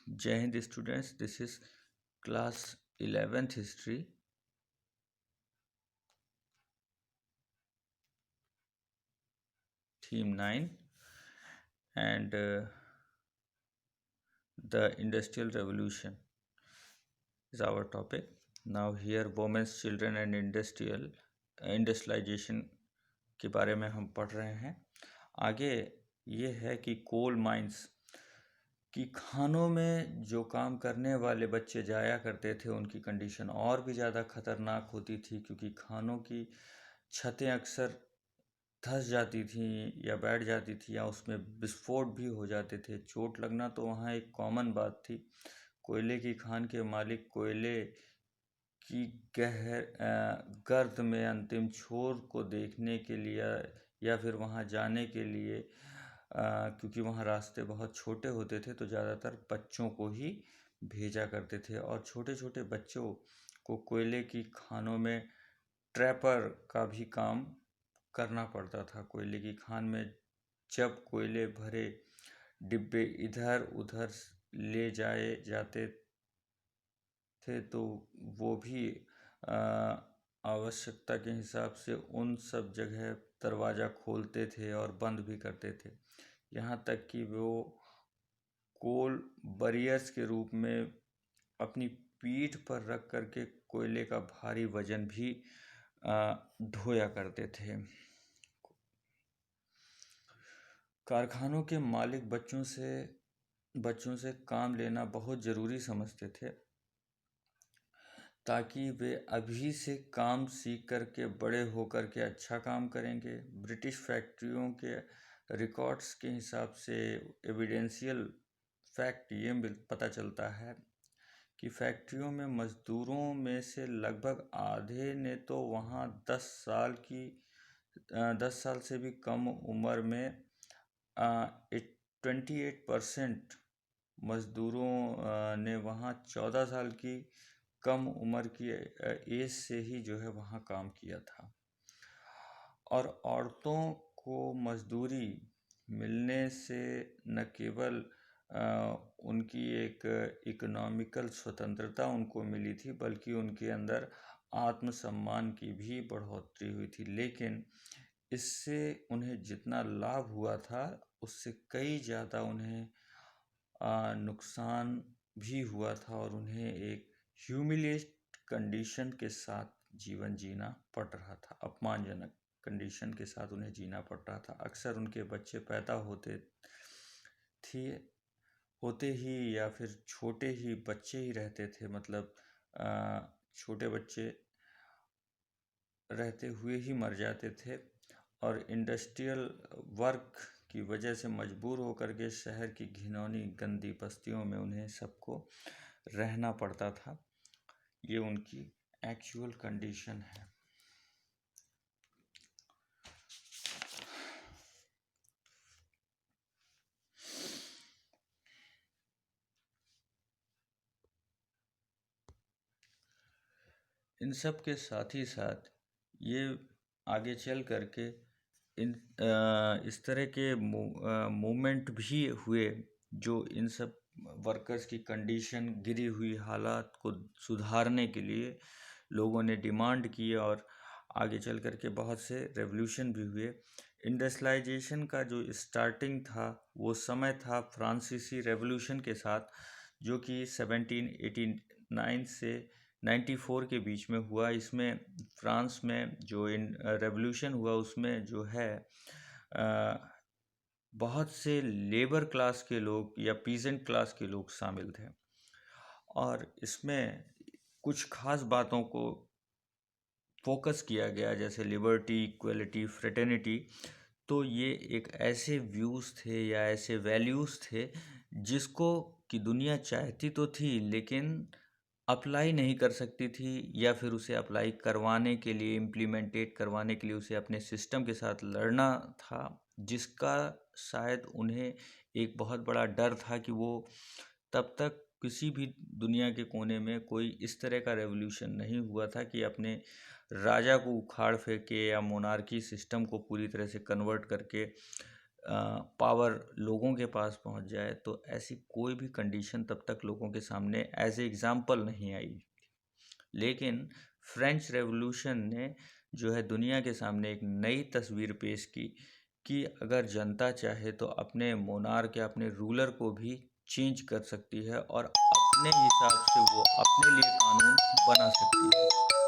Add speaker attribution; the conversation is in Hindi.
Speaker 1: Jai Hind students, this is class 11th history. Theme 9 and the Industrial Revolution is our topic. Now here women's children and industrialization के बारे में हम पढ़ रहे हैं। आगे ये है कि कोल माइंस कि खानों में जो काम करने वाले बच्चे जाया करते थे उनकी कंडीशन और भी ज़्यादा ख़तरनाक होती थी, क्योंकि खानों की छतें अक्सर धंस जाती थी या बैठ जाती थी या उसमें विस्फोट भी हो जाते थे। चोट लगना तो वहाँ एक कॉमन बात थी। कोयले की खान के मालिक कोयले की गर्द में अंतिम छोर को देखने के लिए या फिर वहाँ जाने के लिए, क्योंकि वहाँ रास्ते बहुत छोटे होते थे तो ज़्यादातर बच्चों को ही भेजा करते थे, और छोटे छोटे बच्चों को कोयले की खानों में ट्रैपर का भी काम करना पड़ता था। कोयले की खान में जब कोयले भरे डिब्बे इधर उधर ले जाए जाते थे तो वो भी आवश्यकता के हिसाब से उन सब जगह दरवाज़ा खोलते थे और बंद भी करते थे। यहाँ तक कि वो कोल बैरियर्स के रूप में अपनी पीठ पर रख करके कोयले का भारी वजन भी ढोया करते थे। कारखानों के मालिक बच्चों से काम लेना बहुत ज़रूरी समझते थे, ताकि वे अभी से काम सीख करके बड़े होकर के अच्छा काम करेंगे। ब्रिटिश फैक्ट्रियों के रिकॉर्ड्स के हिसाब से एविडेंशियल फैक्ट ये पता चलता है कि फैक्ट्रियों में मज़दूरों में से लगभग आधे ने तो वहाँ 10 साल से भी कम उम्र में 28% मज़दूरों ने वहाँ 14 साल की कम उम्र की एज से ही जो है वहाँ काम किया था। और औरतों को मजदूरी मिलने से न केवल उनकी एक इकोनॉमिकल स्वतंत्रता उनको मिली थी, बल्कि उनके अंदर आत्मसम्मान की भी बढ़ोतरी हुई थी। लेकिन इससे उन्हें जितना लाभ हुआ था उससे कई ज़्यादा उन्हें नुकसान भी हुआ था, और उन्हें एक ह्यूमिलिएट कंडीशन के साथ जीवन जीना पड़ रहा था। अपमानजनक कंडीशन के साथ उन्हें जीना पड़ रहा था। अक्सर उनके बच्चे पैदा होते ही या फिर छोटे ही बच्चे ही रहते थे, मतलब छोटे बच्चे रहते हुए ही मर जाते थे, और इंडस्ट्रियल वर्क की वजह से मजबूर होकर के शहर की घिनौनी गंदी बस्तियों में उन्हें सबको रहना पड़ता था। ये उनकी एक्चुअल कंडीशन है। इन सब के साथ ही साथ ये आगे चल करके इस तरह के मूवमेंट भी हुए जो इन सब वर्कर्स की कंडीशन, गिरी हुई हालात को सुधारने के लिए लोगों ने डिमांड की, और आगे चल करके बहुत से रेवोल्यूशन भी हुए। इंडस्ट्रियलाइजेशन का जो स्टार्टिंग था वो समय था फ्रांसीसी रेवोल्यूशन के साथ, जो कि 1789 से 94 के बीच में हुआ। इसमें फ्रांस में जो रेवोल्यूशन हुआ उसमें जो है बहुत से लेबर क्लास के लोग या पीजेंट क्लास के लोग शामिल थे, और इसमें कुछ खास बातों को फोकस किया गया, जैसे लिबर्टी, इक्वलिटी, फ्रेटर्निटी। तो ये एक ऐसे व्यूज़ थे या ऐसे वैल्यूज़ थे जिसको कि दुनिया चाहती तो थी लेकिन अप्लाई नहीं कर सकती थी, या फिर उसे अप्लाई करवाने के लिए, इम्प्लीमेंटेट करवाने के लिए उसे अपने सिस्टम के साथ लड़ना था, जिसका शायद उन्हें एक बहुत बड़ा डर था कि वो तब तक किसी भी दुनिया के कोने में कोई इस तरह का रेवोल्यूशन नहीं हुआ था कि अपने राजा को उखाड़ फेंके या मोनार्की सिस्टम को पूरी तरह से कन्वर्ट करके पावर लोगों के पास पहुंच जाए, तो ऐसी कोई भी कंडीशन तब तक लोगों के सामने एज ए एग्ज़ाम्पल नहीं आई। लेकिन फ्रेंच रेवोल्यूशन ने जो है दुनिया के सामने एक नई तस्वीर पेश की कि अगर जनता चाहे तो अपने मोनार्क या अपने रूलर को भी चेंज कर सकती है और अपने हिसाब से वो अपने लिए कानून बना सकती है।